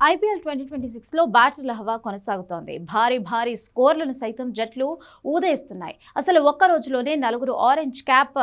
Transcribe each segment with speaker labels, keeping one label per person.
Speaker 1: IPL 2026లో బ్యాటర్ల హవా కొనసాగుతోంది. భారీ స్కోర్లను సైతం జట్లు ఊదేస్తున్నాయి. అసలు ఒక్క రోజులోనే 4 ఆరెంజ్ క్యాప్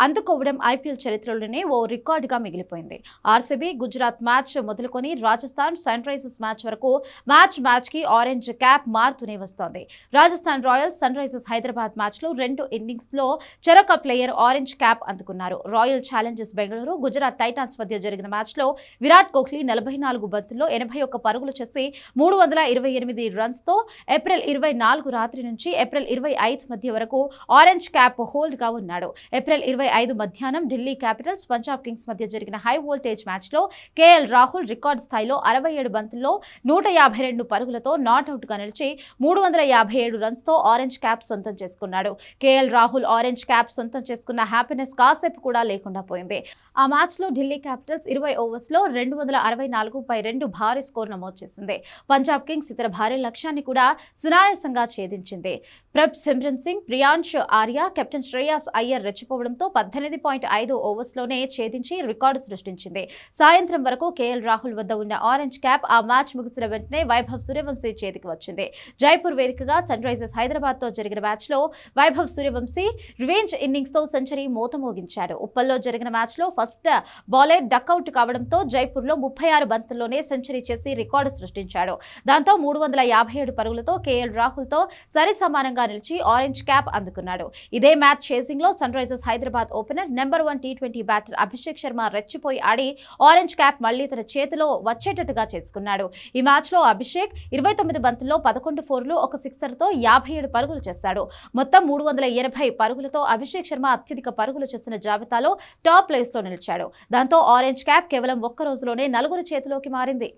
Speaker 1: అందుకోవడం ఐపీఎల్ చరిత్రలోనే ఓ రికార్డుగా మిగిలిపోయింది. ఆర్సీబీ గుజరాత్ మ్యాచ్ మొదలుకొని రాజస్థాన్ సన్ రైజర్స్ మ్యాచ్ వరకు మ్యాచ్కి ఆరెంజ్ క్యాప్ మారుతూనే వస్తోంది. Rajasthan Royals Sunrisers Hyderabad మ్యాచ్లో 2 ఇన్నింగ్స్లో చెరొక ప్లేయర్ ఆరెంజ్ క్యాప్ అందుకున్నారు. Royal Challengers Bengaluru Gujarat Titans మధ్య జరిగిన మ్యాచ్లో విరాట్ కోహ్లీ 44 బంతుల్లో 81 పరుగులు చేసి 328 రన్స్తో ఏప్రిల్ 24 రాత్రి నుంచి ఏప్రిల్ 25 మధ్య వరకు ఆరెంజ్ క్యాప్ హోల్డ్ గా ఉన్నాడు. ఏప్రిల్ 25 మధ్యాహ్నం ఢిల్లీ క్యాపిటల్స్ పంజాబ్ కింగ్స్ మధ్య జరిగిన హై వోల్టేజ్ మ్యాచ్లో కేఎల్ రాహుల్ రికార్డు స్థాయిలో 67 బంతుల్లో 152 పరుగులతో నాట్అవుట్ గా నిలిచి 357 రన్స్తో ఆరెంజ్ క్యాప్ సొంతం చేసుకున్నాడు. కేఎల్ రాహుల్ ఆరెంజ్ క్యాప్ సొంతం చేసుకున్న హ్యాపీనెస్ కాసేపు కూడా లేకుండా పోయింది. ఆ మ్యాచ్లో ఢిల్లీ క్యాపిటల్స్ 20 ఓవర్స్లో 264/2 భారీ స్కోర్ నమోదు చేసింది. పంజాబ్ కింగ్స్ ఇతర భారీ లక్ష్యాన్ని కూడా సునాయాసంగా ఛేదించింది. ప్రభ్ సిమ్రన్ సింగ్, ప్రియాంష్ ఆర్య, కెప్టెన్ శ్రేయాస్ అయ్యర్ రెచ్చిపోవడంతో 18.5 ఓవర్స్లోనే ఛేదించి రికార్డు సృష్టించింది. సాయంత్రం వరకు కేఎల్ రాహుల్ వద్ద ఉన్న ఆరెంజ్ క్యాప్ ఆ మ్యాచ్ ముగిసిన వెంటనే వైభవ్ సూర్యవంశీ చేతికి వచ్చింది. జైపూర్ వేదికగా సన్ రైజర్స్ హైదరాబాద్ తో జరిగిన మ్యాచ్లో వైభవ్ సూర్యవంశీ రివెంజ్ ఇన్నింగ్స్ తో సెంచరీ మోతమోగించాడు. ఉప్పల్లో జరిగిన మ్యాచ్లో ఫస్ట్ బౌలర్ డకౌట్ కావడంతో జైపూర్లో 36 బంతుల్లోనే సెంచరీ చేసి రికార్డు సృష్టించాడు. దాంతో 357 పరుగులతో కేఎల్ రాహుల్ తో సరి సమానంగా నిలిచి ఆరెంజ్ క్యాప్ అందుకున్నాడు. ఇదే మ్యాచ్ చేసింగ్ లో Sunrisers Hyderabad opener number 1 టీ20 బ్యాటర్ అభిషేక్ శర్మ రెచ్చిపోయి ఆడి ఆరెంజ్ క్యాప్ మళ్లీ తన చేతిలో వచ్చేటట్టుగా చేసుకున్నాడు. ఈ మ్యాచ్ లో అభిషేక్ 29 బంతుల్లో 11 ఫోర్లు, 1 సిక్సర్ తో 57 పరుగులు చేశాడు. మొత్తం 380 పరుగులతో అభిషేక్ శర్మ అత్యధిక పరుగులు చేసిన జాబితాలో టాప్ ప్లేస్ లో నిలిచాడు. దాంతో ఆరెంజ్ క్యాప్ కేవలం ఒక్క రోజులోనే 4 చేతిలోకి మారింది.